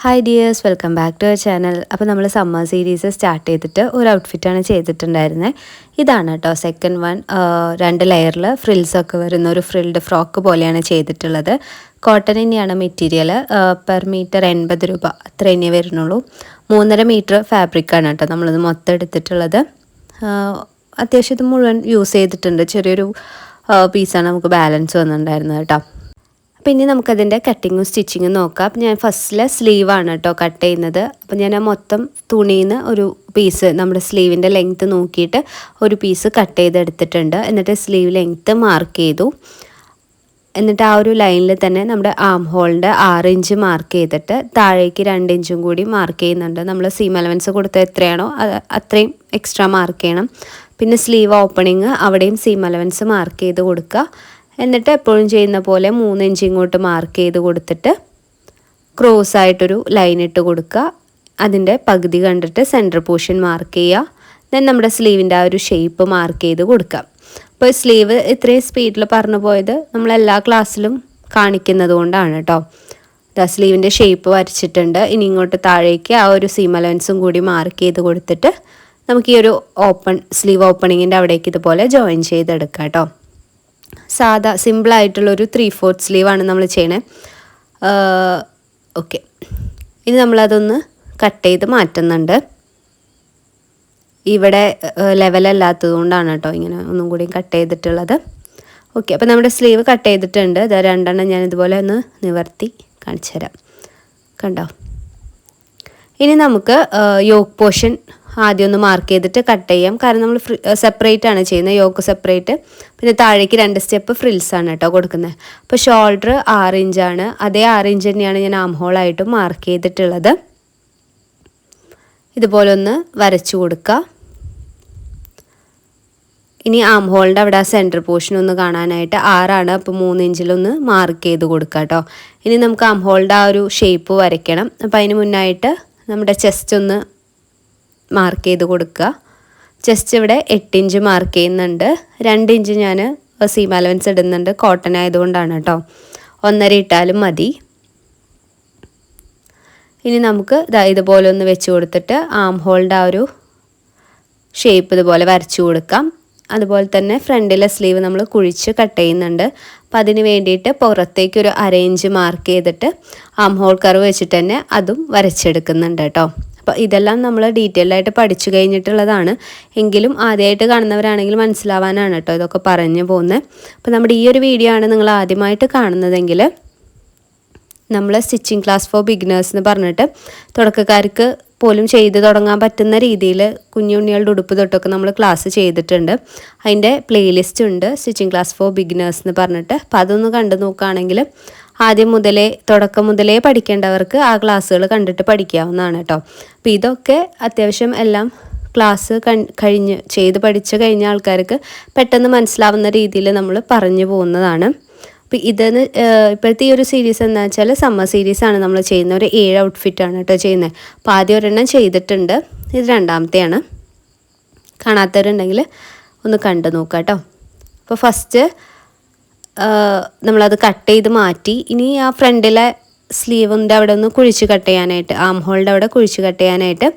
Hi dears, welcome back to our channel. അപ്പോൾ നമ്മൾ summer series start ചെയ്തിട്ട് ഒരു ഔട്ട്ഫിറ്റാണ് ചെയ്തിട്ടുണ്ടായിരുന്നത്. ഇതാണ് കേട്ടോ സെക്കൻഡ് വൺ. 2 ലെയറിൽ ഫ്രിൽസൊക്കെ വരുന്ന ഒരു ഫ്രിൽഡ് ഫ്രോക്ക് പോലെയാണ് ചെയ്തിട്ടുള്ളത്. കോട്ടൺ തന്നെയാണ് മെറ്റീരിയൽ. പെർ മീറ്റർ 80 രൂപ അത്ര തന്നെയേ വരുന്നുള്ളൂ. 3.5 മീറ്റർ ഫാബ്രിക്കാണ് കേട്ടോ നമ്മളിത് മൊത്തം എടുത്തിട്ടുള്ളത്. അത്യാവശ്യം ഇത് മുഴുവൻ യൂസ് ചെയ്തിട്ടുണ്ട്. ചെറിയൊരു പീസാണ് നമുക്ക് ബാലൻസ് വന്നിട്ടുണ്ടായിരുന്നത് കേട്ടോ. പിന്നെ നമുക്കതിൻ്റെ കട്ടിങ്ങും സ്റ്റിച്ചിങ്ങും നോക്കാം. അപ്പം ഞാൻ ഫസ്റ്റിലെ സ്ലീവാണ് കേട്ടോ കട്ട് ചെയ്യുന്നത്. അപ്പം ഞാൻ ആ മൊത്തം തുണിയിൽ നിന്ന് ഒരു പീസ് നമ്മുടെ സ്ലീവിൻ്റെ ലെങ്ത്ത് നോക്കിയിട്ട് ഒരു പീസ് കട്ട് ചെയ്തെടുത്തിട്ടുണ്ട്. എന്നിട്ട് സ്ലീവ് ലെങ്ത്ത് മാർക്ക് ചെയ്തു. എന്നിട്ട് ആ ഒരു ലൈനിൽ തന്നെ നമ്മുടെ ആം ഹോളിൻ്റെ 6 ഇഞ്ച് മാർക്ക് ചെയ്തിട്ട് താഴേക്ക് 2 ഇഞ്ചും കൂടി മാർക്ക് ചെയ്യുന്നുണ്ട്. നമ്മൾ സീം അലവൻസ് കൊടുത്ത എത്രയാണോ അത്രയും എക്സ്ട്രാ മാർക്ക് ചെയ്യണം. പിന്നെ സ്ലീവ് ഓപ്പണിങ് അവിടെയും സീം അലവൻസ് മാർക്ക് ചെയ്ത് കൊടുക്കുക. എന്നിട്ട് എപ്പോഴും ചെയ്യുന്ന പോലെ 3 ഇഞ്ച് ഇങ്ങോട്ട് മാർക്ക് ചെയ്ത് കൊടുത്തിട്ട് ക്രോസ് ആയിട്ടൊരു ലൈൻ ഇട്ട് കൊടുക്കുക. അതിൻ്റെ പകുതി കണ്ടിട്ട് സെൻറ്റർ പോർഷൻ മാർക്ക് ചെയ്യുക. ദെൻ നമ്മുടെ സ്ലീവിൻ്റെ ആ ഒരു ഷേപ്പ് മാർക്ക് ചെയ്ത് കൊടുക്കുക. അപ്പോൾ സ്ലീവ് ഇത്രയും സ്പീഡിൽ പറഞ്ഞു പോയത് നമ്മളെല്ലാ ക്ലാസ്സിലും കാണിക്കുന്നത് കൊണ്ടാണ് കേട്ടോ. സ്ലീവിൻ്റെ ഷേപ്പ് വരച്ചിട്ടുണ്ട്. ഇനി ഇങ്ങോട്ട് താഴേക്ക് ആ ഒരു സീം അലവൻസും കൂടി മാർക്ക് ചെയ്ത് കൊടുത്തിട്ട് നമുക്ക് ഈ ഒരു സ്ലീവ് ഓപ്പണിങ്ങിൻ്റെ അവിടേക്ക് ഇതുപോലെ ജോയിൻ ചെയ്തെടുക്കാം കേട്ടോ. സാധാ സിമ്പിളായിട്ടുള്ളൊരു 3/4 സ്ലീവാണ് നമ്മൾ ചെയ്യണേ. ഓക്കെ, ഇനി നമ്മളതൊന്ന് കട്ട് ചെയ്ത് മാറ്റുന്നുണ്ട്. ഇവിടെ ലെവലല്ലാത്തത് കൊണ്ടാണ് കേട്ടോ ഇങ്ങനെ ഒന്നും കൂടി കട്ട് ചെയ്തിട്ടുള്ളത്. ഓക്കെ, അപ്പോൾ നമ്മുടെ സ്ലീവ് കട്ട് ചെയ്തിട്ടുണ്ട്. ഇത് 2 എണ്ണം ഞാൻ ഇതുപോലെ ഒന്ന് നിവർത്തി കാണിച്ചു തരാം. കണ്ടോ? ഇനി നമുക്ക് യോക്ക് പോർഷൻ ആദ്യം ഒന്ന് മാർക്ക് ചെയ്തിട്ട് കട്ട് ചെയ്യാം. കാരണം നമ്മൾ സെപ്പറേറ്റ് ആണ് ചെയ്യുന്നത്, യോക്ക് സെപ്പറേറ്റ്. പിന്നെ താഴേക്ക് 2 സ്റ്റെപ്പ് ഫ്രിൽസാണ് കേട്ടോ കൊടുക്കുന്നത്. അപ്പോൾ ഷോൾഡർ 6 ഇഞ്ചാണ്. അതേ 6 ഇഞ്ച് തന്നെയാണ് ഞാൻ ആം ഹോളായിട്ടും മാർക്ക് ചെയ്തിട്ടുള്ളത്. ഇതുപോലെ ഒന്ന് വരച്ചു കൊടുക്കുക. ഇനി ആം ഹോളിൻ്റെ അവിടെ ആ സെൻറ്റർ പോർഷൻ ഒന്ന് കാണാനായിട്ട് 6 അപ്പോൾ 3 ഇഞ്ചിലൊന്ന് മാർക്ക് ചെയ്ത് കൊടുക്കുക കേട്ടോ. ഇനി നമുക്ക് ആം ഹോളിൻ്റെ ആ ഒരു ഷേപ്പ് വരയ്ക്കണം. അപ്പോൾ അതിന് മുന്നായിട്ട് നമ്മുടെ ചെസ്റ്റ് ഒന്ന് മാർക്ക് ചെയ്ത് കൊടുക്കുക. ചെസ്റ്റ് ഇവിടെ 8 ഇഞ്ച് മാർക്ക് ചെയ്യുന്നുണ്ട്. 2 ഇഞ്ച് ഞാൻ സീം അലവൻസ് ഇടുന്നുണ്ട്, കോട്ടൺ ആയതുകൊണ്ടാണ് കേട്ടോ. 1.5 ഇട്ടാലും മതി. ഇനി നമുക്ക് ഇതുപോലെ ഒന്ന് വെച്ച് കൊടുത്തിട്ട് ആം ഹോളിൻ്റെ ആ ഒരു ഷേപ്പ് ഇതുപോലെ വരച്ചു കൊടുക്കാം. അതുപോലെ തന്നെ ഫ്രണ്ടിലെ സ്ലീവ് നമ്മൾ കുഴിച്ച് കട്ട് ചെയ്യുന്നുണ്ട്. അപ്പോൾ അതിന് വേണ്ടിയിട്ട് പുറത്തേക്ക് ഒരു 1/2 ഇഞ്ച് മാർക്ക് ചെയ്തിട്ട് ആം ഹോൾ കർവ് വെച്ചിട്ട് തന്നെ അതും വരച്ചെടുക്കുന്നുണ്ട് കേട്ടോ. അപ്പോൾ ഇതെല്ലാം നമ്മൾ ഡീറ്റെയിൽ ആയിട്ട് പഠിച്ചു കഴിഞ്ഞിട്ടുള്ളതാണ്. എങ്കിലും ആദ്യമായിട്ട് കാണുന്നവരാണെങ്കിൽ മനസ്സിലാവാനാണ് കേട്ടോ ഇതൊക്കെ പറഞ്ഞു പോകുന്നത്. അപ്പോൾ നമ്മുടെ ഈ ഒരു വീഡിയോ ആണ് നിങ്ങൾ ആദ്യമായിട്ട് കാണുന്നതെങ്കിൽ നമ്മൾ സ്റ്റിച്ചിങ് ക്ലാസ് ഫോർ ബിഗിനേഴ്സ് എന്ന് പറഞ്ഞിട്ട് തുടക്കക്കാർക്ക് പോലും ചെയ്ത് തുടങ്ങാൻ പറ്റുന്ന രീതിയിൽ കുഞ്ഞുണ്ണികളുടെ ഉടുപ്പ് തൊട്ടൊക്കെ നമ്മൾ ക്ലാസ് ചെയ്തിട്ടുണ്ട്. അതിൻ്റെ പ്ലേലിസ്റ്റ് ഉണ്ട്, സ്റ്റിച്ചിങ് ക്ലാസ് ഫോർ ബിഗിനേഴ്സ് എന്ന് പറഞ്ഞിട്ട്. അപ്പോൾ അതൊന്ന് കണ്ടു നോക്കുകയാണെങ്കിൽ തുടക്കം മുതലേ പഠിക്കേണ്ടവർക്ക് ആ ക്ലാസ്സുകൾ കണ്ടിട്ട് പഠിക്കാവുന്നതാണ് കേട്ടോ. അപ്പോൾ ഇതൊക്കെ അത്യാവശ്യം എല്ലാം ക്ലാസ് ചെയ്ത് പഠിച്ചു കഴിഞ്ഞ ആൾക്കാർക്ക് പെട്ടെന്ന് മനസ്സിലാവുന്ന രീതിയിൽ നമ്മൾ പറഞ്ഞു പോകുന്നതാണ്. അപ്പോൾ ഇപ്പോഴത്തെ ഈ ഒരു സീരീസ് എന്താ വെച്ചാൽ സമ്മർ സീരീസാണ് നമ്മൾ ചെയ്യുന്ന. ഒരു 7 ഔട്ട്ഫിറ്റാണ് കേട്ടോ ചെയ്യുന്നത്. അപ്പോൾ ആദ്യം 1 ചെയ്തിട്ടുണ്ട്, ഇത് 2ാമത്തെയാണ്. കാണാത്തവരുണ്ടെങ്കിൽ ഒന്ന് കണ്ടു നോക്കാം കേട്ടോ. അപ്പോൾ ഫസ്റ്റ് നമ്മളത് കട്ട് ചെയ്ത് മാറ്റി. ഇനി ആ ഫ്രണ്ടിലെ സ്ലീവിൻ്റെ അവിടെ ഒന്ന് കുഴിച്ച് കട്ട് ചെയ്യാനായിട്ട്, ആം ഹോളിൻ്റെ അവിടെ കുഴിച്ച് കട്ട് ചെയ്യാനായിട്ട്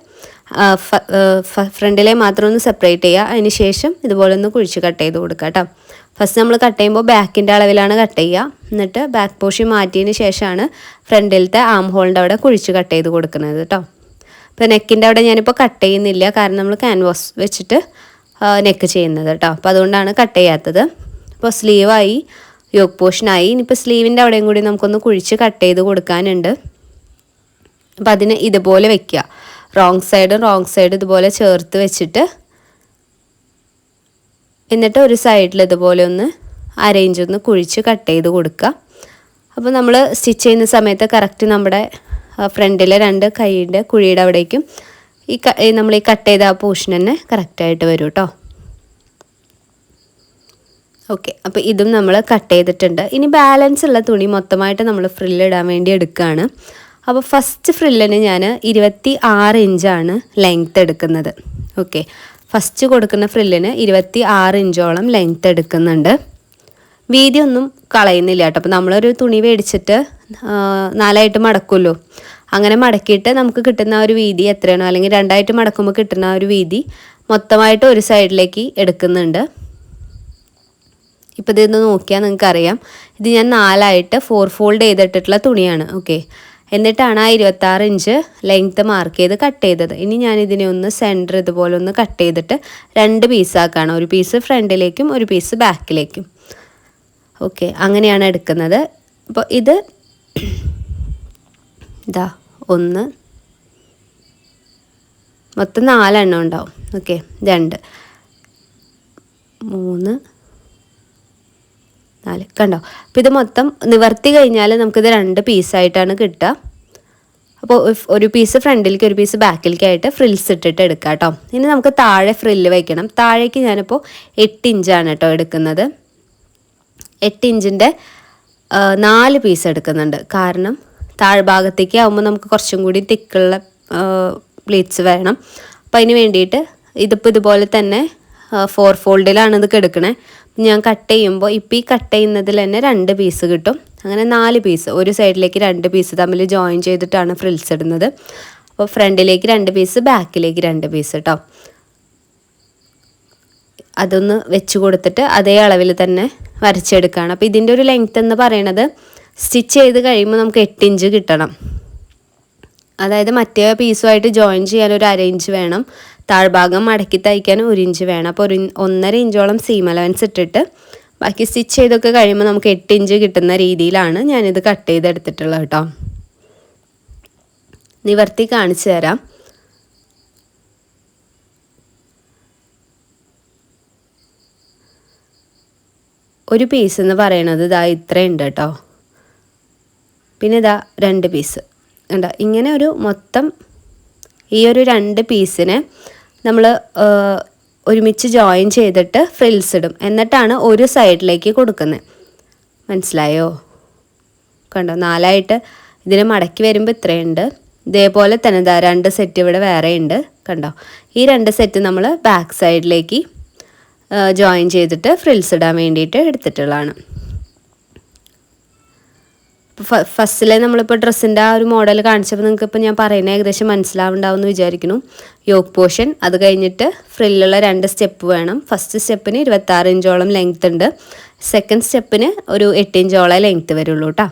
ഫ്രണ്ടിലെ മാത്രം ഒന്ന് സെപ്പറേറ്റ് ചെയ്യുക. അതിന് ശേഷം ഇതുപോലെ ഒന്ന് കുഴിച്ച് കട്ട് ചെയ്ത് കൊടുക്കുക കേട്ടോ. ഫസ്റ്റ് നമ്മൾ കട്ട് ചെയ്യുമ്പോൾ ബാക്കിൻ്റെ അളവിലാണ് കട്ട് ചെയ്യുക. എന്നിട്ട് ബാക്ക് പോർഷൻ മാറ്റിയതിന് ശേഷമാണ് ഫ്രണ്ടിലത്തെ ആം ഹോളിൻ്റെ അവിടെ കുഴിച്ച് കട്ട് ചെയ്ത് കൊടുക്കുന്നത് കേട്ടോ. ഇപ്പോൾ നെക്കിൻ്റെ അവിടെ ഞാനിപ്പോൾ കട്ട് ചെയ്യുന്നില്ല, കാരണം നമ്മൾ ക്യാൻവാസ് വെച്ചിട്ട് നെക്ക് ചെയ്യുന്നത് കേട്ടോ. അപ്പോൾ അതുകൊണ്ടാണ് കട്ട് ചെയ്യാത്തത്. അപ്പോൾ സ്ലീവായി, യോക്ക് പോർഷനായി. ഇനിയിപ്പോൾ സ്ലീവിൻ്റെ അവിടെയും കൂടി നമുക്കൊന്ന് കുഴിച്ച് കട്ട് ചെയ്ത് കൊടുക്കാനുണ്ട്. അപ്പോൾ അതിന് ഇതുപോലെ വെക്കുക. റോങ് സൈഡ് ഇതുപോലെ ചേർത്ത് വെച്ചിട്ട് എന്നിട്ട് ഒരു സൈഡിൽ ഇതുപോലെ ഒന്ന് 1/2 ഇഞ്ച് ഒന്ന് കുഴിച്ച് കട്ട് ചെയ്ത് കൊടുക്കുക. അപ്പോൾ നമ്മൾ സ്റ്റിച്ച് ചെയ്യുന്ന സമയത്ത് കറക്റ്റ് നമ്മുടെ ഫ്രണ്ടിലെ 2 കൈയുടെ കുഴിയുടെ അവിടേക്കും നമ്മൾ ഈ കട്ട് ചെയ്ത ആ പോർഷൻ തന്നെ കറക്റ്റായിട്ട് വരും കേട്ടോ. ഓക്കെ, അപ്പോൾ ഇതും നമ്മൾ കട്ട് ചെയ്തിട്ടുണ്ട്. ഇനി ബാലൻസ് ഉള്ള തുണി മൊത്തമായിട്ട് നമ്മൾ ഫ്രില്ലിടാൻ വേണ്ടി എടുക്കുകയാണ്. അപ്പോൾ ഫസ്റ്റ് ഫ്രില്ലിന് ഞാൻ 26 ഇഞ്ചാണ് ലെങ്ത്ത് എടുക്കുന്നത്. ഓക്കെ, ഫസ്റ്റ് കൊടുക്കുന്ന ഫ്രില്ലിന് 26 ഇഞ്ചോളം ലെങ്ത്ത് എടുക്കുന്നുണ്ട്. വീതി ഒന്നും കളയുന്നില്ല കേട്ടോ. അപ്പോൾ നമ്മളൊരു തുണി മേടിച്ചിട്ട് 4ആയിട്ട് മടക്കുമല്ലോ, അങ്ങനെ മടക്കിയിട്ട് നമുക്ക് കിട്ടുന്ന ഒരു വീതി എത്രയാണോ, അല്ലെങ്കിൽ രണ്ടായിട്ട് മടക്കുമ്പോൾ കിട്ടുന്ന ഒരു വീതി മൊത്തമായിട്ട് ഒരു സൈഡിലേക്ക് എടുക്കുന്നുണ്ട്. ഇപ്പോൾ ഇതൊന്ന് നോക്കിയാൽ നിങ്ങൾക്കറിയാം, ഇത് ഞാൻ 4ആയിട്ട് 4 ഫോൾഡ് ചെയ്തിട്ടുള്ള തുണിയാണ്. ഓക്കെ, എന്നിട്ടാണ് ആ 26 ഇഞ്ച് ലെങ്ത്ത് മാർക്ക് ചെയ്ത് കട്ട് ചെയ്തത്. ഇനി ഞാനിതിനെ ഒന്ന് സെൻറ്റർ ഇതുപോലെ ഒന്ന് കട്ട് ചെയ്തിട്ട് 2 പീസാക്കാണ്. ഒരു പീസ് ഫ്രണ്ടിലേക്കും ഒരു പീസ് ബാക്കിലേക്കും. ഓക്കെ, അങ്ങനെയാണ് എടുക്കുന്നത്. അപ്പോൾ ഇത് ഇതാ 1 മൊത്തം 4 എണ്ണം ഉണ്ടാവും. ഓക്കെ, 2 3 4 കണ്ടോ. അപ്പോൾ ഇത് മൊത്തം നിവർത്തി കഴിഞ്ഞാൽ നമുക്കിത് 2 പീസായിട്ടാണ് കിട്ടുക. അപ്പോൾ ഒരു പീസ് ഫ്രണ്ടിലേക്ക് ഒരു പീസ് ബാക്കിലേക്കായിട്ട് ഫ്രിൽസ് ഇട്ടിട്ട് എടുക്കാം കേട്ടോ. ഇനി നമുക്ക് താഴെ ഫ്രില്ല് വയ്ക്കണം. താഴേക്ക് ഞാനിപ്പോൾ 8 ഇഞ്ചാണ് കേട്ടോ എടുക്കുന്നത്. 8 ഇഞ്ചിൻ്റെ 4 പീസ് എടുക്കുന്നുണ്ട്. കാരണം താഴ്ഭാഗത്തേക്ക് ആകുമ്പോൾ നമുക്ക് കുറച്ചും കൂടി തിക്കുള്ള പ്ലീറ്റ്സ് വേണം. അപ്പോൾ അതിന് വേണ്ടിയിട്ട് ഇതിപ്പോൾ ഇതുപോലെ തന്നെ 4 ഫോൾഡിലാണ് ഇത് എടുക്കണേ. ഞാൻ കട്ട് ചെയ്യുമ്പോൾ ഇപ്പോൾ ഈ കട്ട് ചെയ്യുന്നതിൽ തന്നെ 2 പീസ് കിട്ടും. അങ്ങനെ 4 പീസ്, ഒരു സൈഡിലേക്ക് 2 പീസ് തമ്മിൽ ജോയിൻ ചെയ്തിട്ടാണ് ഫ്രിൽസ് ഇടുന്നത്. അപ്പോൾ ഫ്രണ്ടിലേക്ക് 2 പീസ്, ബാക്കിലേക്ക് 2 പീസ് കേട്ടോ. അതൊന്ന് വെച്ച് കൊടുത്തിട്ട് അതേ അളവിൽ തന്നെ വരച്ചെടുക്കുകയാണ്. അപ്പോൾ ഇതിൻ്റെ ഒരു ലെങ്ത്ത് എന്ന് പറയുന്നത് സ്റ്റിച്ച് ചെയ്ത് കഴിയുമ്പോൾ നമുക്ക് 8 ഇഞ്ച് കിട്ടണം. അതായത് മറ്റേ പീസുമായിട്ട് ജോയിൻ ചെയ്യാൻ ഒരു 1/2 ഇഞ്ച് വേണം. താഴ്ഭാഗം മടക്കി തയ്ക്കാൻ 1 ഇഞ്ച് വേണം. അപ്പോൾ 1.5 ഇഞ്ചോളം സീം അലവൻസ് ഇട്ടിട്ട് ബാക്കി സ്റ്റിച്ച് ചെയ്തൊക്കെ കഴിയുമ്പോൾ നമുക്ക് 8 ഇഞ്ച് കിട്ടുന്ന രീതിയിലാണ് ഞാനിത് കട്ട് ചെയ്തെടുത്തിട്ടുള്ളത് കേട്ടോ. നിവർത്തി കാണിച്ചു തരാം. ഒരു പീസ് എന്ന് പറയണത് ഇതാ ഇത്രയുണ്ട് കേട്ടോ. പിന്നെ ഇതാ 2 പീസ് ഉണ്ടോ. ഇങ്ങനെ ഒരു മൊത്തം ഈ ഒരു 2 പീസിനെ നമ്മൾ ഒരുമിച്ച് ജോയിൻ ചെയ്തിട്ട് ഫ്രിൽസ് ഇടും. എന്നിട്ടാണ് ഒരു സൈഡിലേക്ക് കൊടുക്കുന്നത്. മനസ്സിലായോ? കണ്ടോ, 4ആയിട്ട് ഇതിനെ മടക്കി വരുമ്പോൾ ഇത്രയുണ്ട്. ഇതേപോലെ തന്നെ ഇതാ 2 സെറ്റ് ഇവിടെ വേറെ ഉണ്ട്. കണ്ടോ, ഈ 2 സെറ്റ് നമ്മൾ ബാക്ക് സൈഡിലേക്ക് ജോയിൻ ചെയ്തിട്ട് ഫ്രിൽസ് ഇടാൻ വേണ്ടിയിട്ട് എടുത്തിട്ടുള്ളതാണ്. ഫസ്റ്റിലെ നമ്മളിപ്പോൾ ഡ്രസ്സിൻ്റെ ആ ഒരു മോഡൽ കാണിച്ചപ്പോൾ നിങ്ങൾക്ക് ഇപ്പോൾ ഞാൻ പറയുന്നത് ഏകദേശം മനസ്സിലാവുണ്ടാവും എന്ന് വിചാരിക്കുന്നു. യോക്ക് പോർഷൻ, അത് കഴിഞ്ഞിട്ട് ഫ്രില്ലുള്ള 2 സ്റ്റെപ്പ് വേണം. ഫസ്റ്റ് സ്റ്റെപ്പിന് 26 ഇഞ്ചോളം ലെങ്ത് ഉണ്ട്. സെക്കൻഡ് സ്റ്റെപ്പിന് ഒരു 8 ഇഞ്ചോളം ലെങ്ത്ത് വരുള്ളൂ കേട്ടോ.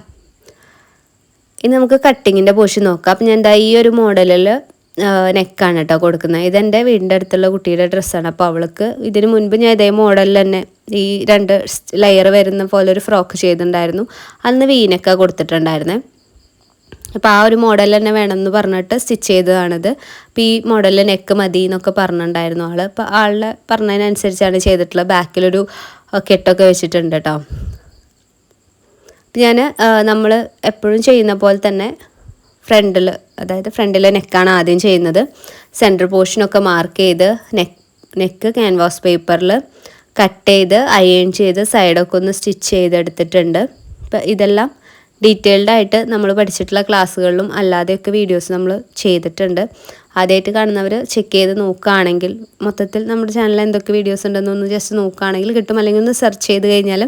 ഇനി നമുക്ക് കട്ടിങ്ങിൻ്റെ പോർഷൻ നോക്കാം. അപ്പോൾ ഞാൻ എന്താ ഈ ഒരു മോഡലിൽ നെക്കാണ് കേട്ടോ കൊടുക്കുന്നത്. ഇതെൻ്റെ വീടിൻ്റെ അടുത്തുള്ള കുട്ടിയുടെ ഡ്രസ്സാണ്. അപ്പോൾ അവൾക്ക് ഇതിന് മുൻപ് ഞാൻ ഇതേ മോഡലിൽ തന്നെ ഈ 2 ലെയർ വരുന്ന പോലെ ഒരു ഫ്രോക്ക് ചെയ്തിട്ടുണ്ടായിരുന്നു. അന്ന് വീനൊക്കെ കൊടുത്തിട്ടുണ്ടായിരുന്നേ. അപ്പോൾ ആ ഒരു മോഡൽ തന്നെ വേണമെന്ന് പറഞ്ഞിട്ട് സ്റ്റിച്ച് ചെയ്തതാണിത്. അപ്പോൾ ഈ മോഡലിൽ നെക്ക് മതി എന്നൊക്കെ പറഞ്ഞിട്ടുണ്ടായിരുന്നു ആൾ. അപ്പോൾ ആളുടെ പറഞ്ഞതിനനുസരിച്ചാണ് ചെയ്തിട്ടുള്ളത്. ബാക്കിലൊരു കെട്ടൊക്കെ വെച്ചിട്ടുണ്ട് കേട്ടോ. അപ്പോൾ ഞാൻ നമ്മൾ എപ്പോഴും ചെയ്യുന്ന പോലെ തന്നെ ഫ്രണ്ടിൽ നെക്കാണ് ആദ്യം ചെയ്യുന്നത്. സെൻറ്റർ പോർഷനൊക്കെ മാർക്ക് ചെയ്ത് നെക്ക് ക്യാൻവാസ് പേപ്പറിൽ കട്ട് ചെയ്ത് അയൺ ചെയ്ത് സൈഡൊക്കെ ഒന്ന് സ്റ്റിച്ച് ചെയ്തെടുത്തിട്ടുണ്ട്. അപ്പം ഇതെല്ലാം ഡീറ്റെയിൽഡ് ആയിട്ട് നമ്മൾ പഠിച്ചിട്ടുള്ള ക്ലാസ്സുകളിലും അല്ലാതെയൊക്കെ വീഡിയോസ് നമ്മൾ ചെയ്തിട്ടുണ്ട്. ആദ്യമായിട്ട് കാണുന്നവർ ചെക്ക് ചെയ്ത് നോക്കുകയാണെങ്കിൽ, മൊത്തത്തിൽ നമ്മുടെ ചാനലിൽ എന്തൊക്കെ വീഡിയോസ് ഉണ്ടെന്നൊന്ന് ജസ്റ്റ് നോക്കുകയാണെങ്കിൽ കിട്ടും. അല്ലെങ്കിൽ ഒന്ന് സെർച്ച് ചെയ്ത് കഴിഞ്ഞാൽ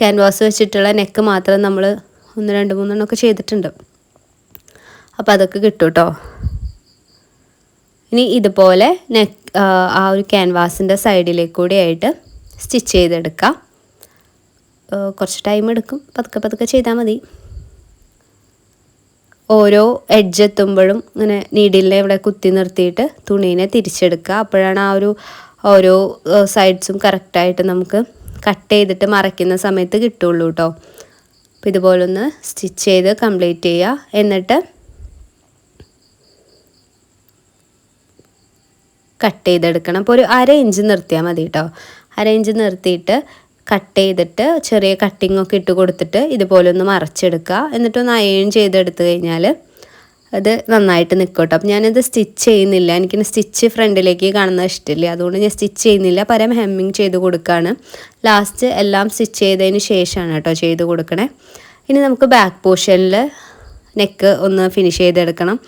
ക്യാൻവാസ് വെച്ചിട്ടുള്ള നെക്ക് മാത്രം നമ്മൾ 1, 2, 3 എണ്ണമൊക്കെ ചെയ്തിട്ടുണ്ട്. അപ്പോൾ അതൊക്കെ കിട്ടും കേട്ടോ. ഇനി ഇതുപോലെ ആ ഒരു ക്യാൻവാസിൻ്റെ സൈഡിലേക്ക് കൂടി ആയിട്ട് സ്റ്റിച്ച് ചെയ്തെടുക്കാം. കുറച്ച് ടൈം എടുക്കും, പതുക്കെ ചെയ്താൽ മതി. ഓരോ എഡ്ജ് എത്തുമ്പോഴും ഇങ്ങനെ നീഡിലിനെ ഇവിടെ കുത്തി നിർത്തിയിട്ട് തുണീനെ തിരിച്ചെടുക്കുക. അപ്പോഴാണ് ആ ഒരു ഓരോ സൈഡ്സും കറക്റ്റായിട്ട് നമുക്ക് കട്ട് ചെയ്തിട്ട് മറയ്ക്കുന്ന സമയത്ത് കിട്ടുള്ളൂ കേട്ടോ. അപ്പോൾ ഇതുപോലൊന്ന് സ്റ്റിച്ച് ചെയ്ത് കംപ്ലീറ്റ് ചെയ്യുക. എന്നിട്ട് കട്ട് ചെയ്തെടുക്കണം. അപ്പോൾ ഒരു 1/2 ഇഞ്ച് നിർത്തിയാൽ മതി കേട്ടോ. 1/2 ഇഞ്ച് നിർത്തിയിട്ട് കട്ട് ചെയ്തിട്ട് ചെറിയ കട്ടിങ്ങൊക്കെ ഇട്ട് കൊടുത്തിട്ട് ഇതുപോലെ ഒന്ന് മറച്ചെടുക്കുക. എന്നിട്ടൊന്ന് അയൺ ചെയ്തെടുത്ത് കഴിഞ്ഞാൽ അത് നന്നായിട്ട് നിൽക്കും കേട്ടോ. അപ്പോൾ ഞാനിത് സ്റ്റിച്ച് ചെയ്യുന്നില്ല. എനിക്കിന് സ്റ്റിച്ച് ഫ്രണ്ടിലേക്ക് കാണുന്നത് ഇഷ്ടമില്ല. അതുകൊണ്ട് ഞാൻ സ്റ്റിച്ച് ചെയ്യുന്നില്ല, പകരം ഹെമ്മിങ് ചെയ്ത് കൊടുക്കുകയാണ്. ലാസ്റ്റ് എല്ലാം സ്റ്റിച്ച് ചെയ്തതിന് ശേഷമാണ് കേട്ടോ ചെയ്ത് കൊടുക്കണേ. ഇനി നമുക്ക് ബാക്ക് പോർഷനിൽ നെക്ക് ഒന്ന് ഫിനിഷ് ചെയ്തെടുക്കണം.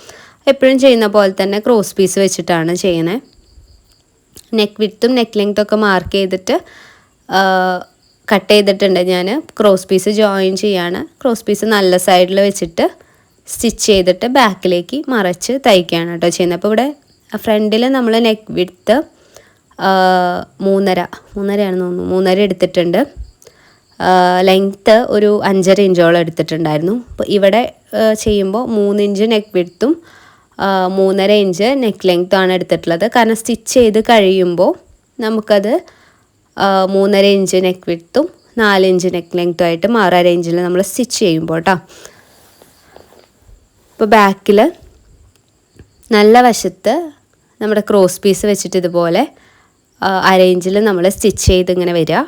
എപ്പോഴും ചെയ്യുന്ന പോലെ തന്നെ ക്രോസ് പീസ് വെച്ചിട്ടാണ് ചെയ്യണേ. നെക്ക് വിഡ്ത്തും നെക്ക് ലെങ്ത്തും ഒക്കെ മാർക്ക് ചെയ്തിട്ട് കട്ട് ചെയ്തിട്ടുണ്ട് ഞാൻ. ക്രോസ് പീസ് ജോയിൻ ചെയ്യാണ്. ക്രോസ് പീസ് നല്ല സൈഡിൽ വെച്ചിട്ട് സ്റ്റിച്ച് ചെയ്തിട്ട് ബാക്കിലേക്ക് മറച്ച് തയ്ക്കുകയാണ് കേട്ടോ ചെയ്യുന്നത്. അപ്പോൾ ഇവിടെ ഫ്രണ്ടിൽ നമ്മൾ നെക്ക് വിഡ്ത്ത് 3.5 തോന്നുന്നു, 3.5 എടുത്തിട്ടുണ്ട്. ലെങ്ത്ത് ഒരു 5.5 ഇഞ്ചോളം എടുത്തിട്ടുണ്ടായിരുന്നു. അപ്പോൾ ഇവിടെ ചെയ്യുമ്പോൾ 3 ഇഞ്ച് നെക്ക് വിഡ്ത്തും 3.5 ഇഞ്ച് നെക്ക് ലെങ്ത്തുമാണ് എടുത്തിട്ടുള്ളത്. കാരണം സ്റ്റിച്ച് ചെയ്ത് കഴിയുമ്പോൾ നമുക്കത് 3.5 ഇഞ്ച് നെക്ക് വിഡ്ത്തും 4 ഇഞ്ച് നെക്ക് ലെങ്ത്തും ആയിട്ട് മാറാ റേഞ്ചിൽ നമ്മൾ സ്റ്റിച്ച് ചെയ്യുമ്പോൾ കേട്ടോ. ഇപ്പോൾ ബാക്കിൽ നല്ല വശത്ത് നമ്മുടെ ക്രോസ് പീസ് വെച്ചിട്ട് ഇതുപോലെ അരയിഞ്ചിൽ നമ്മൾ സ്റ്റിച്ച് ചെയ്ത് ഇങ്ങനെ വരിക.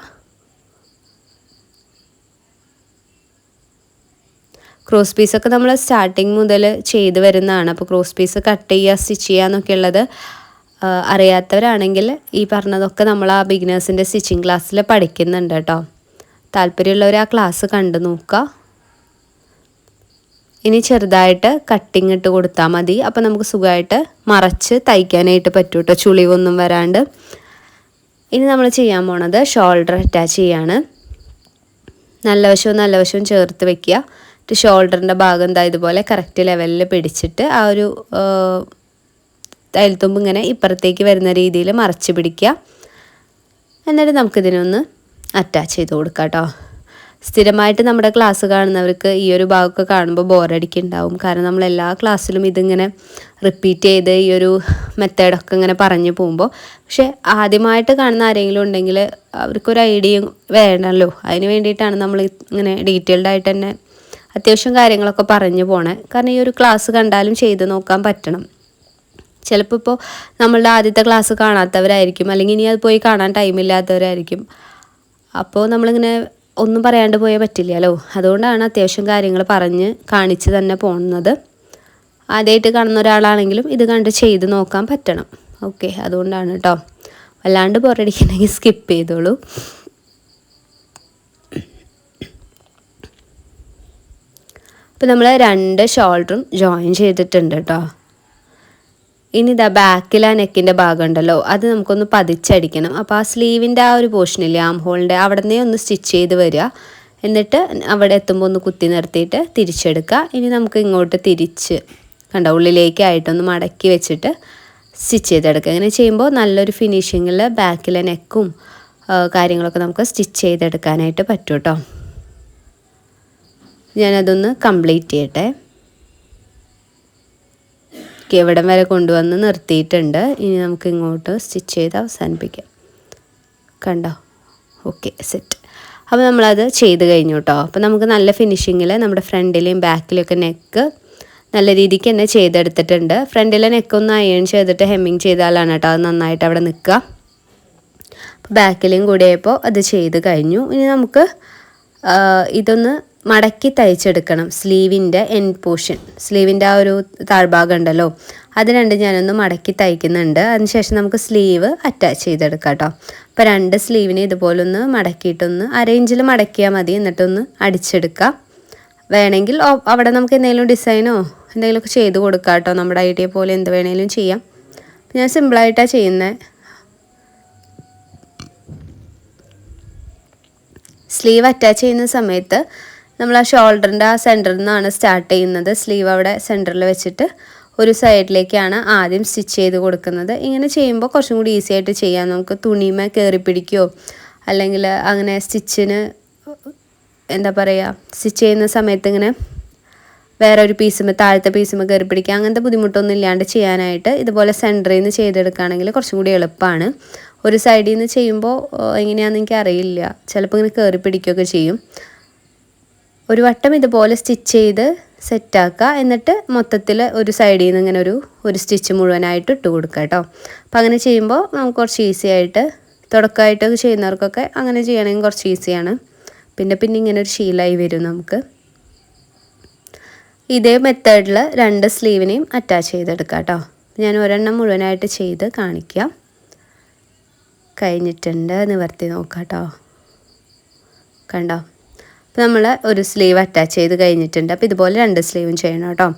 ക്രോസ് പീസൊക്കെ നമ്മൾ സ്റ്റാർട്ടിങ് മുതൽ ചെയ്ത് വരുന്നതാണ്. അപ്പോൾ ക്രോസ് പീസ് കട്ട് ചെയ്യുക, സ്റ്റിച്ച് ചെയ്യുക എന്നൊക്കെ ഉള്ളത് അറിയാത്തവരാണെങ്കിൽ ഈ പറഞ്ഞതൊക്കെ നമ്മൾ ആ ബിഗിനേഴ്സിൻ്റെ സ്റ്റിച്ചിങ് ക്ലാസ്സിൽ പഠിക്കുന്നുണ്ട് കേട്ടോ. താല്പര്യമുള്ളവർ ആ ക്ലാസ് കണ്ടു നോക്കുക. ഇനി ചെറുതായിട്ട് കട്ടിങ് ഇട്ട് കൊടുത്താൽ മതി. അപ്പോൾ നമുക്ക് സുഖമായിട്ട് മറച്ച് തയ്ക്കാനായിട്ട് പറ്റും കേട്ടോ, ചുളിവൊന്നും വരാണ്ട്. ഇനി നമ്മൾ ചെയ്യാൻ പോണത് ഷോൾഡർ അറ്റാച്ച് ചെയ്യാണ്. നല്ല വശവും ചേർത്ത് വെക്കുക. ഷോൾഡറിൻ്റെ ഭാഗം എന്താ ഇതുപോലെ കറക്റ്റ് ലെവലിൽ പിടിച്ചിട്ട് ആ ഒരു തയ്യൽത്തുമ്പ് ഇങ്ങനെ ഇപ്പുറത്തേക്ക് വരുന്ന രീതിയിൽ മറച്ച് പിടിക്കുക. എന്നിട്ട് നമുക്കിതിനൊന്ന് അറ്റാച്ച് ചെയ്ത് കൊടുക്കാം കേട്ടോ. സ്ഥിരമായിട്ട് നമ്മുടെ ക്ലാസ് കാണുന്നവർക്ക് ഈ ഒരു ഭാഗമൊക്കെ കാണുമ്പോൾ ബോറടിക്കുന്നുണ്ടാവും. കാരണം നമ്മൾ എല്ലാ ക്ലാസ്സിലും ഇതിങ്ങനെ റിപ്പീറ്റ് ചെയ്ത് ഈ ഒരു മെത്തേഡൊക്കെ ഇങ്ങനെ പറഞ്ഞു പോകുമ്പോൾ, പക്ഷെ ആദ്യമായിട്ട് കാണുന്ന ആരെങ്കിലും ഉണ്ടെങ്കിൽ അവർക്കൊരു ഐഡിയ വേണമല്ലോ. അതിന് വേണ്ടിയിട്ടാണ് നമ്മൾ ഇങ്ങനെ ഡീറ്റെയിൽഡ് ആയിട്ട് തന്നെ അത്യാവശ്യം കാര്യങ്ങളൊക്കെ പറഞ്ഞു പോണേ. കാരണം ഈ ഒരു ക്ലാസ് കണ്ടാലും ചെയ്ത് നോക്കാൻ പറ്റണം. ചിലപ്പോൾ ഇപ്പോൾ നമ്മളുടെ ആദ്യത്തെ ക്ലാസ് കാണാത്തവരായിരിക്കും, അല്ലെങ്കിൽ ഇനി അത് പോയി കാണാൻ ടൈമില്ലാത്തവരായിരിക്കും. അപ്പോൾ നമ്മളിങ്ങനെ ഒന്നും പറയാണ്ട് പോയാൽ പറ്റില്ലല്ലോ. അതുകൊണ്ടാണ് അത്യാവശ്യം കാര്യങ്ങൾ പറഞ്ഞ് കാണിച്ച് തന്നെ പോകുന്നത്. ആദ്യമായിട്ട് കാണുന്ന ഒരാളാണെങ്കിലും ഇത് കണ്ട് ചെയ്ത് നോക്കാൻ പറ്റണം. ഓക്കെ, അതുകൊണ്ടാണ് കേട്ടോ. വല്ലാണ്ട് ബോറടിക്കണമെങ്കിൽ സ്കിപ്പ് ചെയ്തോളൂ. അപ്പോൾ നമ്മൾ 2 ഷോൾഡറും ജോയിൻ ചെയ്തിട്ടുണ്ട് കേട്ടോ. ഇനി ഇതാ ബാക്കിൽ ആ നെക്കിൻ്റെ ഭാഗം ഉണ്ടല്ലോ, അത് നമുക്കൊന്ന് പതിച്ചടിക്കണം. അപ്പോൾ ആ സ്ലീവിൻ്റെ ആ ഒരു പോർഷനില്ലേ, ആം ഹോളിൻ്റെ അവിടെ നിന്നേ ഒന്ന് സ്റ്റിച്ച് ചെയ്ത് വരിക. എന്നിട്ട് അവിടെ എത്തുമ്പോൾ ഒന്ന് കുത്തി നിർത്തിയിട്ട് തിരിച്ചെടുക്കുക. ഇനി നമുക്ക് ഇങ്ങോട്ട് തിരിച്ച് കണ്ടോ ഉള്ളിലേക്കായിട്ടൊന്ന് മടക്കി വെച്ചിട്ട് സ്റ്റിച്ച് ചെയ്തെടുക്കുക. ഇങ്ങനെ ചെയ്യുമ്പോൾ നല്ലൊരു ഫിനിഷിങ്ങിൽ ബാക്കിലെ നെക്കും കാര്യങ്ങളൊക്കെ നമുക്ക് സ്റ്റിച്ച് ചെയ്തെടുക്കാനായിട്ട് പറ്റും കേട്ടോ. ഞാനതൊന്ന് കംപ്ലീറ്റ് ചെയ്യട്ടെ. എവിടം വരെ കൊണ്ടുവന്ന് നിർത്തിയിട്ടുണ്ട്. ഇനി നമുക്ക് ഇങ്ങോട്ട് സ്റ്റിച്ച് ചെയ്ത് അവസാനിപ്പിക്കാം. കണ്ടോ? Okay, set. അപ്പോൾ നമ്മളത് ചെയ്ത് കഴിഞ്ഞു കേട്ടോ. അപ്പോൾ നമുക്ക് നല്ല ഫിനിഷിങ്ങിൽ നമ്മുടെ ഫ്രണ്ടിലെയും ബാക്കിലെയൊക്കെ നെക്ക് നല്ല രീതിക്ക് തന്നെ ചെയ്തെടുത്തിട്ടുണ്ട്. ഫ്രണ്ടിലെ നെക്കൊന്ന് അയൺ ചെയ്തിട്ട് ഹെമ്മിങ് ചെയ്താലാണ് കേട്ടോ അത് നന്നായിട്ട് അവിടെ നിൽക്കുക. അപ്പോൾ ബാക്കിലെയും കൂടിയായപ്പോൾ അത് ചെയ്ത് കഴിഞ്ഞു. ഇനി നമുക്ക് ഇതൊന്ന് മടക്കി തയ്ച്ചെടുക്കണം. സ്ലീവിൻ്റെ എൻഡ് പോർഷൻ, സ്ലീവിൻ്റെ ആ ഒരു താഴ്ഭാഗം ഉണ്ടല്ലോ, അത് രണ്ടും ഞാനൊന്ന് മടക്കി തയ്ക്കുന്നുണ്ട്. അതിനുശേഷം നമുക്ക് സ്ലീവ് അറ്റാച്ച് ചെയ്തെടുക്കാം കേട്ടോ. അപ്പോൾ 2 സ്ലീവിനെ ഇതുപോലെ ഒന്ന് മടക്കിയിട്ടൊന്ന് അരയിഞ്ചിൽ മടക്കിയാൽ മതി. എന്നിട്ടൊന്ന് അടിച്ചെടുക്കാം. വേണമെങ്കിൽ അവിടെ നമുക്ക് എന്തെങ്കിലും ഡിസൈനോ എന്തെങ്കിലുമൊക്കെ ചെയ്ത് കൊടുക്കാം കേട്ടോ. നമ്മുടെ ഐഡിയ പോലെ എന്ത് വേണമെങ്കിലും ചെയ്യാം. ഞാൻ സിമ്പിളായിട്ടാണ് ചെയ്യുന്നത്. സ്ലീവ് അറ്റാച്ച് ചെയ്യുന്ന സമയത്ത് നമ്മൾ ആ ഷോൾഡറിൻ്റെ ആ സെൻറ്ററിൽ നിന്നാണ് സ്റ്റാർട്ട് ചെയ്യുന്നത്. സ്ലീവ് അവിടെ സെൻറ്ററിൽ വെച്ചിട്ട് ഒരു സൈഡിലേക്കാണ് ആദ്യം സ്റ്റിച്ച് ചെയ്ത് കൊടുക്കുന്നത്. ഇങ്ങനെ ചെയ്യുമ്പോൾ കുറച്ചും കൂടി ഈസി ആയിട്ട് ചെയ്യാം. നമുക്ക് തുണിമേ കയറി പിടിക്കുകയോ അല്ലെങ്കിൽ അങ്ങനെ സ്റ്റിച്ചിന് എന്താ പറയുക, സ്റ്റിച്ച് ചെയ്യുന്ന സമയത്ത് ഇങ്ങനെ വേറെ ഒരു പീസുമേ താഴത്തെ പീസുമേ കയറി പിടിക്കുക അങ്ങനത്തെ ബുദ്ധിമുട്ടൊന്നും ഇല്ലാണ്ട് ചെയ്യാനായിട്ട് ഇതുപോലെ സെൻറ്ററിൽ നിന്ന് ചെയ്തെടുക്കുകയാണെങ്കിൽ കുറച്ചും കൂടി എളുപ്പമാണ്. ഒരു സൈഡിൽ നിന്ന് ചെയ്യുമ്പോൾ എങ്ങനെയാണെന്ന് എനിക്ക് അറിയില്ല, ചിലപ്പോൾ ഇങ്ങനെ കയറി പിടിക്കുകയൊക്കെ ചെയ്യും. ഒരു വട്ടം ഇതുപോലെ സ്റ്റിച്ച് ചെയ്ത് സെറ്റാക്കുക. എന്നിട്ട് മൊത്തത്തിൽ ഒരു സൈഡിൽ നിന്ന് ഇങ്ങനെ ഒരു സ്റ്റിച്ച് മുഴുവനായിട്ട് ഇട്ട് കൊടുക്കുക കേട്ടോ. അപ്പം അങ്ങനെ ചെയ്യുമ്പോൾ നമുക്ക് കുറച്ച് ഈസി ആയിട്ട്, തുടക്കമായിട്ടൊക്കെ ചെയ്യുന്നവർക്കൊക്കെ അങ്ങനെ ചെയ്യണമെങ്കിൽ കുറച്ച് ഈസിയാണ്. പിന്നെ ഇങ്ങനെ ഒരു ശീലമായി വരും നമുക്ക്. ഇതേ മെത്തേഡിൽ 2 സ്ലീവിനെയും അറ്റാച്ച് ചെയ്തെടുക്കാം കേട്ടോ. ഞാൻ ഒരെണ്ണം മുഴുവനായിട്ട് ചെയ്ത് കാണിക്കാം. കഴിഞ്ഞിട്ടുണ്ട്, നിവർത്തി നോക്കാം കേട്ടോ. കണ്ടോ? അപ്പോൾ നമ്മൾ ഒരു സ്ലീവ് അറ്റാച്ച് ചെയ്ത് കഴിഞ്ഞിട്ടുണ്ട്. അപ്പോൾ ഇതുപോലെ 2 സ്ലീവും ചെയ്യണം കേട്ടോ.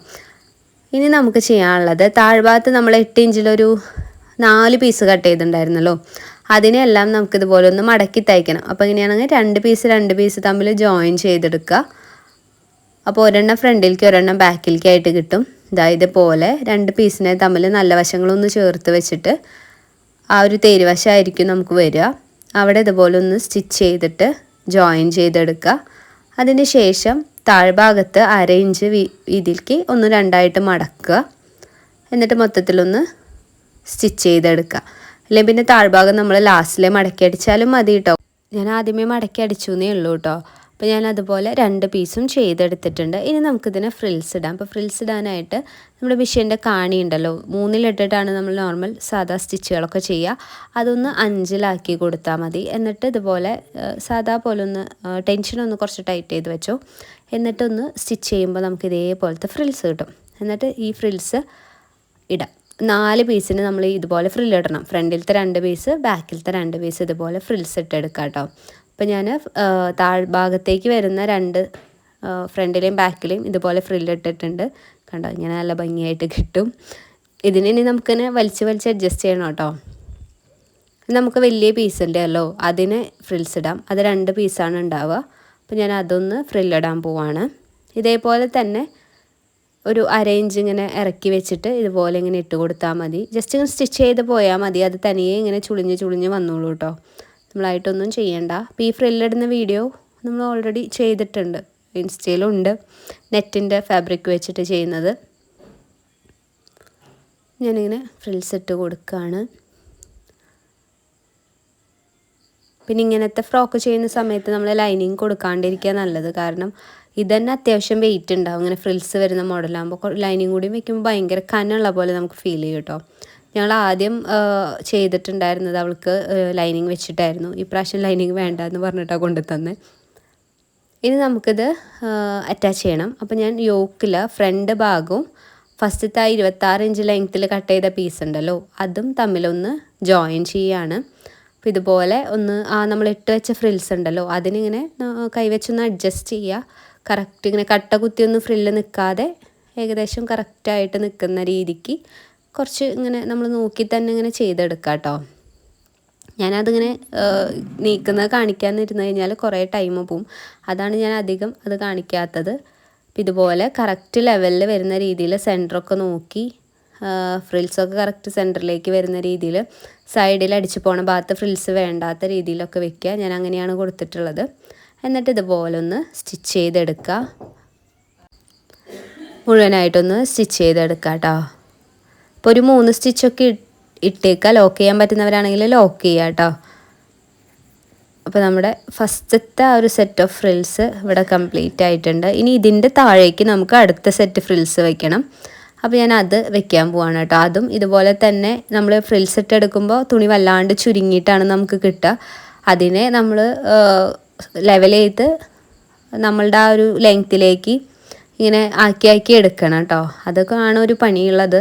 ഇനി നമുക്ക് ചെയ്യാനുള്ളത് താഴ്ഭാഗത്ത് നമ്മൾ 8 ഇഞ്ചിലൊരു 4 പീസ് കട്ട് ചെയ്തിട്ടുണ്ടായിരുന്നല്ലോ, അതിനെല്ലാം നമുക്കിതുപോലെ ഒന്ന് മടക്കി തയ്ക്കണം. അപ്പോൾ ഇങ്ങനെയാണെങ്കിൽ 2 പീസ് തമ്മിൽ ജോയിൻ ചെയ്തെടുക്കുക. അപ്പോൾ ഒരെണ്ണം ഫ്രണ്ടിലേക്ക് ഒരെണ്ണം ബാക്കിലേക്ക് ആയിട്ട് കിട്ടും. ഇതുപോലെ 2 പീസിനെ തമ്മിൽ നല്ല വശങ്ങളൊന്ന് ചേർത്ത് വെച്ചിട്ട് ആ ഒരു തേരുവശമായിരിക്കും നമുക്ക് വരിക. അവിടെ ഇതുപോലെ ഒന്ന് സ്റ്റിച്ച് ചെയ്തിട്ട് ജോയിൻ ചെയ്തെടുക്കുക. അതിന് ശേഷം താഴ്ഭാഗത്ത് 1/2 ഇഞ്ച് വീതിയിലേക്ക് ഒന്ന് 2ആയിട്ട് മടക്കുക. എന്നിട്ട് മൊത്തത്തിലൊന്ന് സ്റ്റിച്ച് ചെയ്തെടുക്കുക. അല്ലെങ്കിൽ പിന്നെ താഴ്ഭാഗം നമ്മൾ ലാസ്റ്റിലെ മടക്കി അടിച്ചാലും മതി കേട്ടോ. ഞാൻ ആദ്യമേ മടക്കി അടിച്ചു എന്നേ ഉള്ളൂ കേട്ടോ. അപ്പോൾ ഞാൻ അതുപോലെ 2 പീസും ചെയ്തെടുത്തിട്ടുണ്ട്. ഇനി നമുക്കിതിനെ ഫ്രിൽസ് ഇടാം. അപ്പോൾ ഫ്രിൽസ് ഇടാനായിട്ട് നമ്മുടെ മെഷീൻ്റെ കാണി ഉണ്ടല്ലോ, 3-ലിട്ടിട്ടാണ് നമ്മൾ നോർമൽ സാധാ സ്റ്റിച്ചുകളൊക്കെ ചെയ്യുക. അതൊന്ന് 5-ലാക്കി കൊടുത്താൽ മതി. എന്നിട്ട് ഇതുപോലെ സാധാ പോലെ ഒന്ന് ടെൻഷനൊന്ന് കുറച്ച് ടൈറ്റ് ചെയ്ത് വെച്ചോ. എന്നിട്ടൊന്ന് സ്റ്റിച്ച് ചെയ്യുമ്പോൾ നമുക്ക് ഇതേപോലത്തെ ഫ്രിൽസ് കിട്ടും. എന്നിട്ട് ഈ ഫ്രിൽസ് ഇടാം. 4 പീസിന് നമ്മൾ ഇതുപോലെ ഫ്രില്ലിടണം. ഫ്രണ്ടിലത്തെ 2 പീസ്, ബാക്കിലത്തെ 2 പീസ് ഇതുപോലെ ഫ്രിൽസ് ഇട്ടെടുക്കാം കേട്ടോ. അപ്പോൾ ഞാൻ താഴ്ഭാഗത്തേക്ക് വരുന്ന 2 ഫ്രണ്ടിലെയും ബാക്കിലെയും ഇതുപോലെ ഫ്രില്ലിട്ടിട്ടുണ്ട്. കണ്ടോ, ഇങ്ങനെ നല്ല ഭംഗിയായിട്ട് കിട്ടും. ഇതിനി നമുക്കിങ്ങനെ വലിച്ച് അഡ്ജസ്റ്റ് ചെയ്യണം കേട്ടോ. നമുക്ക് വലിയ പീസ് ഉണ്ടല്ലോ, അതിന് ഫ്രിൽസ് ഇടാം. അത് 2 പീസാണ് ഉണ്ടാവുക. അപ്പോൾ ഞാൻ അതൊന്ന് ഫ്രില്ലിടാൻ പോവാണ്. ഇതേപോലെ തന്നെ ഒരു 1/2 ഇഞ്ച് ഇങ്ങനെ ഇറക്കി വെച്ചിട്ട് ഇതുപോലെ ഇങ്ങനെ ഇട്ട് കൊടുത്താൽ മതി. ജസ്റ്റ് ഇങ്ങനെ സ്റ്റിച്ച് ചെയ്ത് പോയാൽ മതി. അത് തനിയെ ഇങ്ങനെ ചുളിഞ്ഞ് വന്നോളൂ കേട്ടോ. നമ്മളായിട്ടൊന്നും ചെയ്യണ്ട. അപ്പോൾ ഈ ഫ്രില്ലിടുന്ന വീഡിയോ നമ്മൾ ഓൾറെഡി ചെയ്തിട്ടുണ്ട്, ഇൻസ്റ്റയിലുണ്ട്, നെറ്റിൻ്റെ ഫാബ്രിക് വെച്ചിട്ട് ചെയ്യുന്നത്. ഞാനിങ്ങനെ ഫ്രിൽസ് ഇട്ട് കൊടുക്കുകയാണ്. പിന്നെ ഇങ്ങനത്തെ ഫ്രോക്ക് ചെയ്യുന്ന സമയത്ത് നമ്മൾ ലൈനിങ് കൊടുക്കാണ്ടിരിക്കുക നല്ലത്. കാരണം ഇതന്നെ അത്യാവശ്യം വെയിറ്റ് ഉണ്ടാവും. അങ്ങനെ ഫ്രിൽസ് വരുന്ന മോഡലാകുമ്പോൾ ലൈനിങ് കൂടി വെക്കുമ്പോൾ ഭയങ്കര കനുള്ള പോലെ നമുക്ക് ഫീൽ ചെയ്യും കേട്ടോ. ഞങ്ങൾ ആദ്യം ചെയ്തിട്ടുണ്ടായിരുന്നത് അവൾക്ക് ലൈനിങ് വെച്ചിട്ടായിരുന്നു. ഈ പ്രാവശ്യം ലൈനിങ് വേണ്ട എന്ന് പറഞ്ഞിട്ടാണ് കൊണ്ടുതന്നെ. ഇനി നമുക്കിത് അറ്റാച്ച് ചെയ്യണം. അപ്പോൾ ഞാൻ യോക്കിൽ ഫ്രണ്ട് ഭാഗവും ഫസ്റ്റത്തെ 26 ഇഞ്ച് ലെങ്ത്തിൽ കട്ട് ചെയ്ത പീസ് ഉണ്ടല്ലോ, അതും തമ്മിലൊന്ന് ജോയിൻ ചെയ്യുകയാണ്. അപ്പോൾ ഇതുപോലെ ഒന്ന് നമ്മൾ ഇട്ട് വെച്ച ഫ്രിൽസ് ഉണ്ടല്ലോ, അതിനിങ്ങനെ കൈവച്ചൊന്ന് അഡ്ജസ്റ്റ് ചെയ്യുക. കറക്റ്റ് ഇങ്ങനെ കട്ട കുത്തിയൊന്നും ഫ്രില്ല് നിൽക്കാതെ ഏകദേശം കറക്റ്റായിട്ട് നിൽക്കുന്ന രീതിക്ക് കുറച്ച് ഇങ്ങനെ നമ്മൾ നോക്കി തന്നെ ഇങ്ങനെ ചെയ്തെടുക്കുക കേട്ടോ. ഞാനതിങ്ങനെ നീക്കുന്നത് കാണിക്കാനിരുന്ന് കഴിഞ്ഞാൽ കുറേ ടൈം പോവും. അതാണ് ഞാൻ അധികം അത് കാണിക്കാത്തത്. ഇതുപോലെ കറക്റ്റ് ലെവലിൽ വരുന്ന രീതിയിൽ സെൻറ്ററൊക്കെ നോക്കി ഫ്രിൽസൊക്കെ കറക്റ്റ് സെൻറ്ററിലേക്ക് വരുന്ന രീതിയിൽ സൈഡിൽ അടിച്ച് പോണ ഭാഗത്ത് ഫ്രിൽസ് വേണ്ടാത്ത രീതിയിലൊക്കെ വെക്കുക. ഞാൻ അങ്ങനെയാണ് കൊടുത്തിട്ടുള്ളത്. എന്നിട്ട് ഇതുപോലെ ഒന്ന് സ്റ്റിച്ച് ചെയ്തെടുക്കുക. മുഴുവനായിട്ടൊന്ന് സ്റ്റിച്ച് ചെയ്തെടുക്കുക കേട്ടോ. ഇപ്പോൾ ഒരു 3 സ്റ്റിച്ചൊക്കെ ഇട്ടേക്കുക. ലോക്ക് ചെയ്യാൻ പറ്റുന്നവരാണെങ്കിൽ ലോക്ക് ചെയ്യുക കേട്ടോ. അപ്പോൾ നമ്മുടെ ഫസ്റ്റത്തെ ആ ഒരു സെറ്റ് ഓഫ് ഫ്രിൽസ് ഇവിടെ കംപ്ലീറ്റ് ആയിട്ടുണ്ട്. ഇനി ഇതിൻ്റെ താഴേക്ക് നമുക്ക് അടുത്ത സെറ്റ് ഫ്രിൽസ് വെക്കണം. അപ്പോൾ ഞാൻ അത് വെക്കാൻ പോവാണ് കേട്ടോ. അതും ഇതുപോലെ തന്നെ നമ്മൾ ഫ്രിൽസ് ഇട്ടെടുക്കുമ്പോൾ തുണി വല്ലാണ്ട് ചുരുങ്ങിയിട്ടാണ് നമുക്ക് കിട്ടുക. അതിനെ നമ്മൾ ലെവൽ ചെയ്ത് നമ്മളുടെ ആ ഒരു ലെങ്ത്തിലേക്ക് ഇങ്ങനെ ആക്കി എടുക്കണം കേട്ടോ. അതൊക്കെ ആണ് ഒരു പണിയുള്ളത്.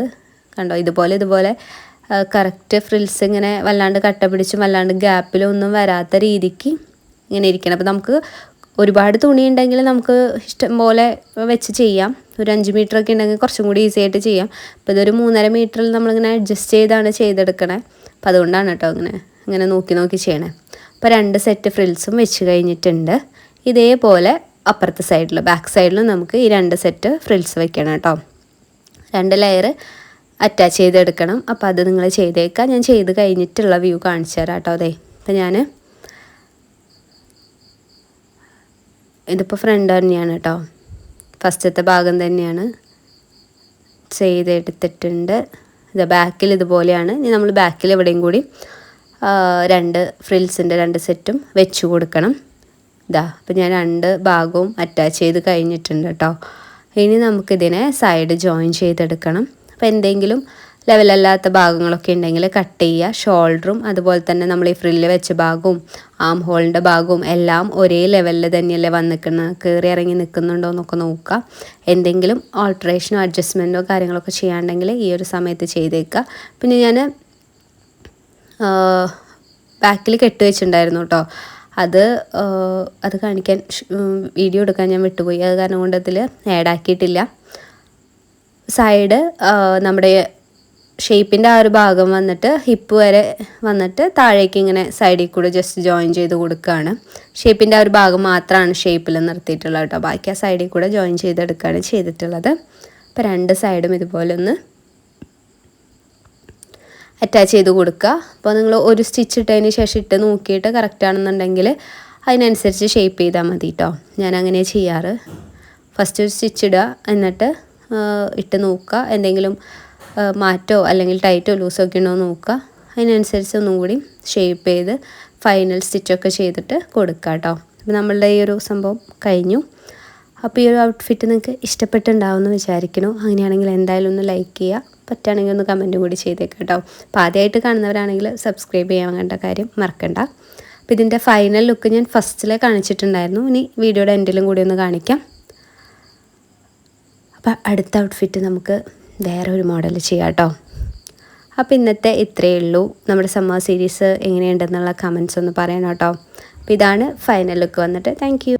കണ്ടോ, ഇതുപോലെ കറക്റ്റ് ഫ്രിൽസ് ഇങ്ങനെ വല്ലാണ്ട് കട്ട പിടിച്ചും വല്ലാണ്ട് ഗ്യാപ്പിലൊന്നും വരാത്ത രീതിക്ക് ഇങ്ങനെ ഇരിക്കണം. അപ്പോൾ നമുക്ക് ഒരുപാട് തുണി ഉണ്ടെങ്കിൽ നമുക്ക് ഇഷ്ടം പോലെ വെച്ച് ചെയ്യാം. ഒരു 5 മീറ്ററൊക്കെ ഉണ്ടെങ്കിൽ കുറച്ചും കൂടി ഈസി ആയിട്ട് ചെയ്യാം. അപ്പോൾ ഇതൊരു 3.5 മീറ്ററിൽ നമ്മളിങ്ങനെ അഡ്ജസ്റ്റ് ചെയ്താണ് ചെയ്തെടുക്കണേ. അപ്പോൾ അതുകൊണ്ടാണ് കേട്ടോ ഇങ്ങനെ നോക്കി ചെയ്യണേ. അപ്പോൾ 2 സെറ്റ് ഫ്രിൽസും വെച്ച് കഴിഞ്ഞിട്ടുണ്ട്. ഇതേപോലെ അപ്പുറത്തെ സൈഡിൽ ബാക്ക് സൈഡിലും നമുക്ക് ഈ 2 സെറ്റ് ഫ്രിൽസ് വെക്കണം കേട്ടോ. 2 ലെയർ അറ്റാച്ച് ചെയ്തെടുക്കണം. അപ്പോൾ അത് നിങ്ങൾ ചെയ്തേക്കാം. ഞാൻ ചെയ്ത് കഴിഞ്ഞിട്ടുള്ള വ്യൂ കാണിച്ചു തരാം കേട്ടോ. അതെ, അപ്പോൾ ഞാൻ ഇതിപ്പോൾ ഫ്രണ്ട് തന്നെയാണ് കേട്ടോ. ഫസ്റ്റത്തെ ഭാഗം തന്നെയാണ് ചെയ്തെടുത്തിട്ടുണ്ട്. ഇത് ബാക്കിൽ ഇതുപോലെയാണ്. ഇനി നമ്മൾ ബാക്കിൽ എവിടെയും കൂടി 2 ഫ്രിൽസിൻ്റെ 2 സെറ്റും വെച്ച് കൊടുക്കണം. അപ്പോൾ ഞാൻ 2 ഭാഗവും അറ്റാച്ച് ചെയ്ത് കഴിഞ്ഞിട്ടുണ്ട് കേട്ടോ. ഇനി നമുക്കിതിനെ സൈഡ് ജോയിൻ ചെയ്തെടുക്കണം. അപ്പോൾ എന്തെങ്കിലും ലെവലല്ലാത്ത ഭാഗങ്ങളൊക്കെ ഉണ്ടെങ്കിൽ കട്ട് ചെയ്യുക. ഷോൾഡറും അതുപോലെ തന്നെ നമ്മൾ ഈ ഫ്രില്ല് വെച്ച ഭാഗവും ആം ഹോളിൻ്റെ ഭാഗവും എല്ലാം ഒരേ ലെവലിൽ തന്നെയല്ലേ വന്നിരിക്കുന്നത്, കയറി ഇറങ്ങി നിൽക്കുന്നുണ്ടോ എന്നൊക്കെ നോക്കുക. എന്തെങ്കിലും ഓൾട്ടറേഷനോ അഡ്ജസ്റ്റ്മെൻറ്റോ കാര്യങ്ങളൊക്കെ ചെയ്യാണ്ടെങ്കിൽ ഈ ഒരു സമയത്ത് ചെയ്തേക്കുക. പിന്നെ ഞാൻ ബാക്കിൽ കെട്ട് വെച്ചിട്ടുണ്ടായിരുന്നു കേട്ടോ. അത് കാണിക്കാൻ വീഡിയോ എടുക്കാൻ ഞാൻ വിട്ടുപോയി. അത് കാരണം കൊണ്ട് അതിൽ ആഡ് ആക്കിയിട്ടില്ല. സൈഡ് നമ്മുടെ ഷേപ്പിൻ്റെ ആ ഒരു ഭാഗം വന്നിട്ട് ഹിപ്പ് വരെ വന്നിട്ട് താഴേക്ക് ഇങ്ങനെ സൈഡിൽ കൂടെ ജസ്റ്റ് ജോയിൻ ചെയ്ത് കൊടുക്കുകയാണ്. ഷേപ്പിൻ്റെ ആ ഒരു ഭാഗം മാത്രമാണ് ഷേപ്പിൽ നിർത്തിയിട്ടുള്ളത് കേട്ടോ. ബാക്കി ആ സൈഡിൽ കൂടെ ജോയിൻ ചെയ്തെടുക്കുകയാണ് ചെയ്തിട്ടുള്ളത്. അപ്പോൾ 2 സൈഡും ഇതുപോലെ ഒന്ന് അറ്റാച്ച് ചെയ്ത് കൊടുക്കുക. അപ്പോൾ നിങ്ങൾ ഒരു സ്റ്റിച്ച് ഇട്ടതിന് ശേഷം ഇട്ട് നോക്കിയിട്ട് കറക്റ്റ് ആണെന്നുണ്ടെങ്കിൽ അതിനനുസരിച്ച് ഷേപ്പ് ചെയ്താൽ മതി കേട്ടോ. ഞാൻ അങ്ങനെ ചെയ്യാറ്. ഫസ്റ്റ് ഒരു സ്റ്റിച്ച് ഇടുക, എന്നിട്ട് ഇട്ട് നോക്കുക, എന്തെങ്കിലും മാറ്റോ അല്ലെങ്കിൽ ടൈറ്റോ ലൂസോ ഒക്കെ ഉണ്ടോ നോക്കുക. അതിനനുസരിച്ച് ഒന്നും കൂടി ഷേപ്പ് ചെയ്ത് ഫൈനൽ സ്റ്റിച്ചൊക്കെ ചെയ്തിട്ട് കൊടുക്കുക കേട്ടോ. അപ്പോൾ നമ്മളുടെ ഈ ഒരു സംഭവം കഴിഞ്ഞു. അപ്പോൾ ഈ ഒരു ഔട്ട്ഫിറ്റ് നിങ്ങൾക്ക് ഇഷ്ടപ്പെട്ടുണ്ടാവുമെന്ന് വിചാരിക്കുന്നു. അങ്ങനെയാണെങ്കിൽ എന്തായാലും ഒന്ന് ലൈക്ക് ചെയ്യുക, പറ്റുകയാണെങ്കിൽ ഒന്ന് കമൻറ്റും കൂടി ചെയ്തേക്കാം കേട്ടോ. അപ്പോൾ ആദ്യമായിട്ട് കാണുന്നവരാണെങ്കിൽ സബ്സ്ക്രൈബ് ചെയ്യാൻ വേണ്ട കാര്യം മറക്കണ്ട. അപ്പോൾ ഇതിൻ്റെ ഫൈനൽ ലുക്ക് ഞാൻ ഫസ്റ്റിലെ കാണിച്ചിട്ടുണ്ടായിരുന്നു. ഇനി വീഡിയോയുടെ എൻഡിലും കൂടി ഒന്ന് കാണിക്കാം. അപ്പോൾ അടുത്ത ഔട്ട്ഫിറ്റ് നമുക്ക് വേറെ ഒരു മോഡൽ ചെയ്യാം കേട്ടോ. അപ്പോൾ ഇന്നത്തെ ഇത്രയേ ഉള്ളൂ. നമ്മുടെ സമ്മർ സീരീസ് എങ്ങനെയുണ്ടെന്നുള്ള കമൻസ് ഒന്ന് പറയണം കേട്ടോ. അപ്പോൾ ഇതാണ് ഫൈനൽ ലുക്ക് വന്നിട്ട്. താങ്ക്